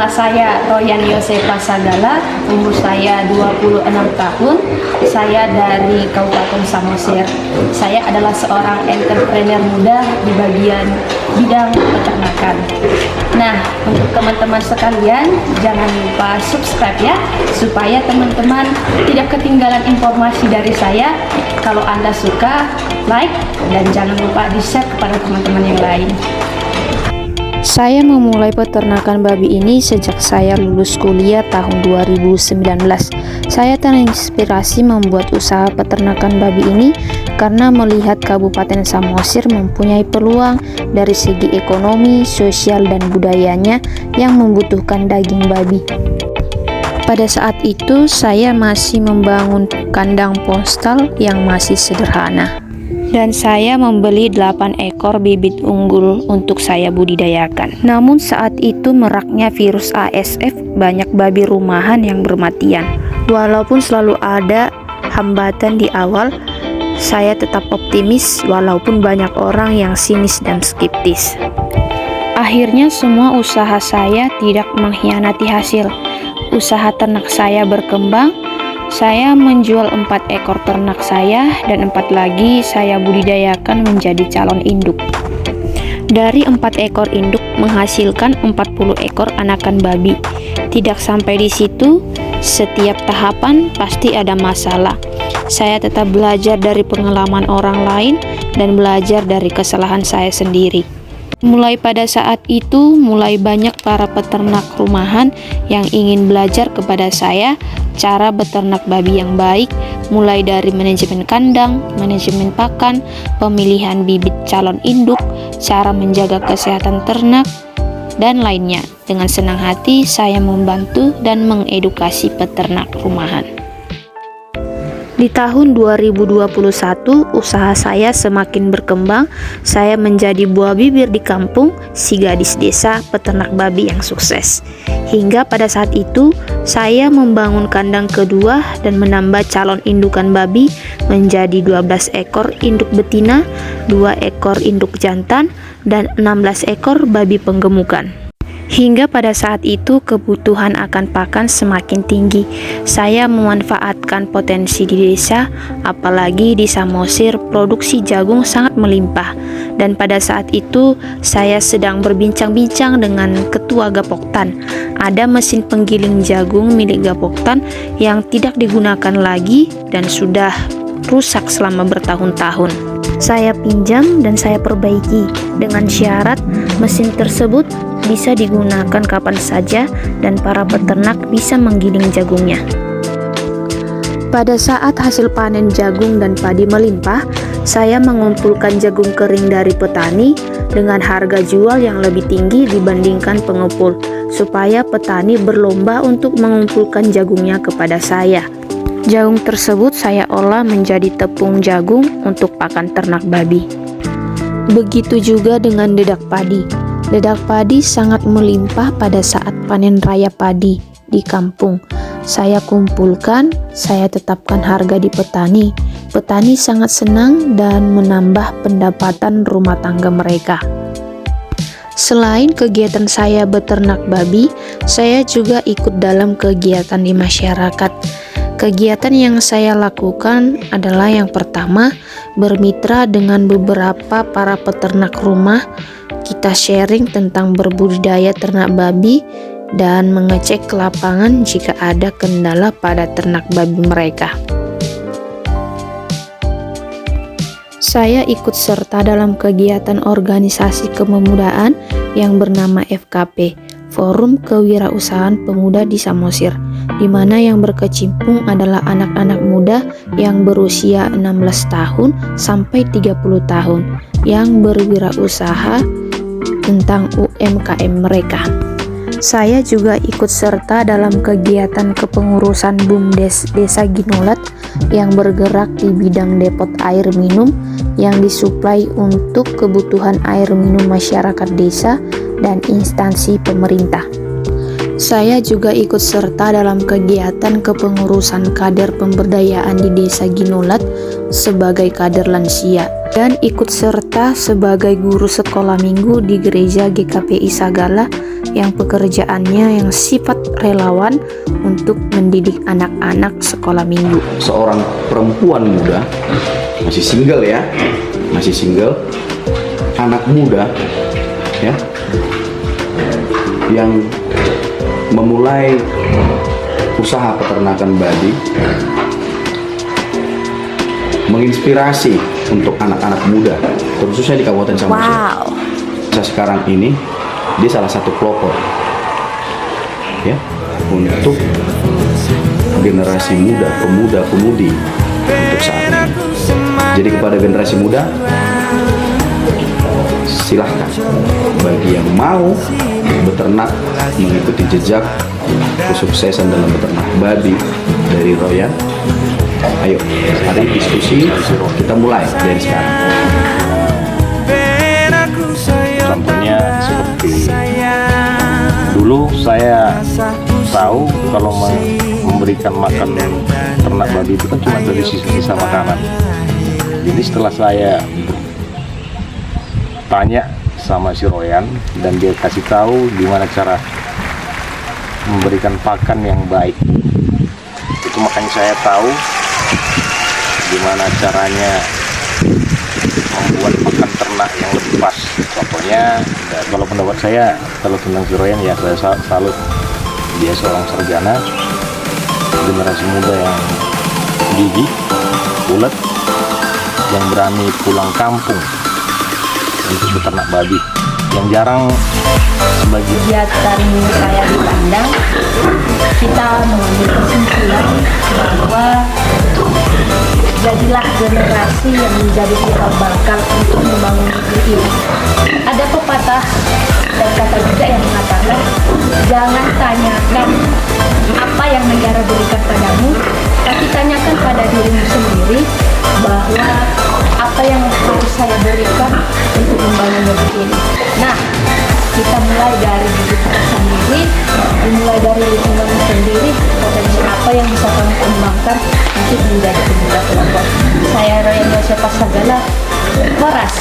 Nama saya Royan Yosefa Sagala, umur saya 26 tahun. Saya dari Kabupaten Samosir. Saya adalah seorang entrepreneur muda di bagian bidang peternakan. Nah, untuk teman-teman sekalian, jangan lupa subscribe ya, supaya teman-teman tidak ketinggalan informasi dari saya. Kalau Anda suka, like, dan jangan lupa di-share kepada teman-teman yang lain. Saya memulai peternakan babi ini sejak saya lulus kuliah tahun 2019. Saya terinspirasi membuat usaha peternakan babi ini karena melihat Kabupaten Samosir mempunyai peluang dari segi ekonomi, sosial, dan budayanya yang membutuhkan daging babi. Pada saat itu, saya masih membangun kandang postal yang masih sederhana. Dan saya membeli 8 ekor bibit unggul untuk saya budidayakan. Namun saat itu meraknya virus ASF, banyak babi rumahan yang bermatian. Walaupun selalu ada hambatan di awal, saya tetap optimis walaupun banyak orang yang sinis dan skeptis. Akhirnya semua usaha saya tidak mengkhianati hasil. Usaha ternak saya berkembang. Saya menjual 4 ekor ternak saya dan 4 lagi saya budidayakan menjadi calon induk. Dari 4 ekor induk menghasilkan 40 ekor anakan babi. Tidak sampai di situ, setiap tahapan pasti ada masalah. Saya tetap belajar dari pengalaman orang lain dan belajar dari kesalahan saya sendiri. Mulai pada saat itu, mulai banyak para peternak rumahan yang ingin belajar kepada saya cara beternak babi yang baik, mulai dari manajemen kandang, manajemen pakan, pemilihan bibit calon induk, cara menjaga kesehatan ternak, dan lainnya. Dengan senang hati, saya membantu dan mengedukasi peternak rumahan. Di tahun 2021, usaha saya semakin berkembang. Saya menjadi buah bibir di kampung, si gadis desa peternak babi yang sukses. Hingga pada saat itu, saya membangun kandang kedua dan menambah calon indukan babi menjadi 12 ekor induk betina, 2 ekor induk jantan, dan 16 ekor babi penggemukan. Hingga pada saat itu kebutuhan akan pakan semakin tinggi. Saya memanfaatkan potensi di desa, apalagi di Samosir produksi jagung sangat melimpah. Dan pada saat itu saya sedang berbincang-bincang dengan ketua Gapoktan. Ada mesin penggiling jagung milik Gapoktan yang tidak digunakan lagi dan sudah rusak selama bertahun-tahun. Saya pinjam dan saya perbaiki dengan syarat mesin tersebut bisa digunakan kapan saja dan para peternak bisa menggiling jagungnya. Pada saat hasil panen jagung dan padi melimpah, saya mengumpulkan jagung kering dari petani dengan harga jual yang lebih tinggi dibandingkan pengepul, supaya petani berlomba untuk mengumpulkan jagungnya kepada saya. Jagung tersebut saya olah menjadi tepung jagung untuk pakan ternak babi. Begitu juga dengan dedak padi. Dedak padi sangat melimpah pada saat panen raya padi di kampung. Saya kumpulkan, saya tetapkan harga di petani. Petani sangat senang dan menambah pendapatan rumah tangga mereka. Selain kegiatan saya beternak babi, saya juga ikut dalam kegiatan di masyarakat. Kegiatan yang saya lakukan adalah yang pertama, bermitra dengan beberapa para peternak rumah. Kita sharing tentang berbudidaya ternak babi dan mengecek ke lapangan jika ada kendala pada ternak babi mereka. Saya ikut serta dalam kegiatan organisasi kepemudaan yang bernama FKP, Forum Kewirausahaan Pemuda di Samosir, di mana yang berkecimpung adalah anak-anak muda yang berusia 16 tahun sampai 30 tahun yang berwirausaha tentang UMKM mereka. Saya juga ikut serta dalam kegiatan kepengurusan BUMDes Desa Ginolat yang bergerak di bidang depot air minum yang disuplai untuk kebutuhan air minum masyarakat desa dan instansi pemerintah. Saya juga ikut serta dalam kegiatan kepengurusan kader pemberdayaan di Desa Ginolat sebagai kader lansia dan ikut serta sebagai guru sekolah minggu di gereja GKPI Sagala yang pekerjaannya yang sifat relawan untuk mendidik anak-anak sekolah minggu. Seorang perempuan muda, masih single ya, masih single, anak muda ya, yang memulai usaha peternakan babi, menginspirasi untuk anak-anak muda, khususnya di Kabupaten Samosir. Sekarang ini dia salah satu pelopor ya untuk generasi muda, pemuda-pemudi untuk saat ini. Jadi kepada generasi muda, silahkan bagi yang mau beternak, mengikuti jejak kesuksesan dalam beternak babi dari Royan. Ayo, mari diskusi, kita mulai dari sekarang. Contohnya seperti dulu saya tahu kalau memberikan makan ternak babi itu kan cuma dari sisa makanan. Jadi setelah saya tanya sama si Royan dan dia kasih tahu gimana cara memberikan pakan yang baik, itu makanya saya tahu gimana caranya membuat pakan ternak yang lebih pas. Contohnya, kalau pendapat saya kalau tentang si Royan ya saya salut. Dia seorang sarjana, generasi muda yang gigih, ulet, yang berani pulang kampung untuk beternak babi, yang jarang sebagai Kegiatan saya di kandang, kita mengambil kesimpulan bahwa jadilah generasi yang menjadi cikal bakal untuk membangun negeri ini. Ada pepatah dan kata juga yang mengatakan, jangan tanyakan apa yang negara berikan padamu, tapi tanyakan pada dirimu sendiri bahwa apa yang harus saya berikan untuk membangun negeri ini. Nah, kita mulai dari diri kita sendiri, dimulai dari lingkungan sendiri, potensi apa yang bisa kami kembangkan untuk menjadi pemuda pelopor. Saya Royan Yosef Pasagala, Horas.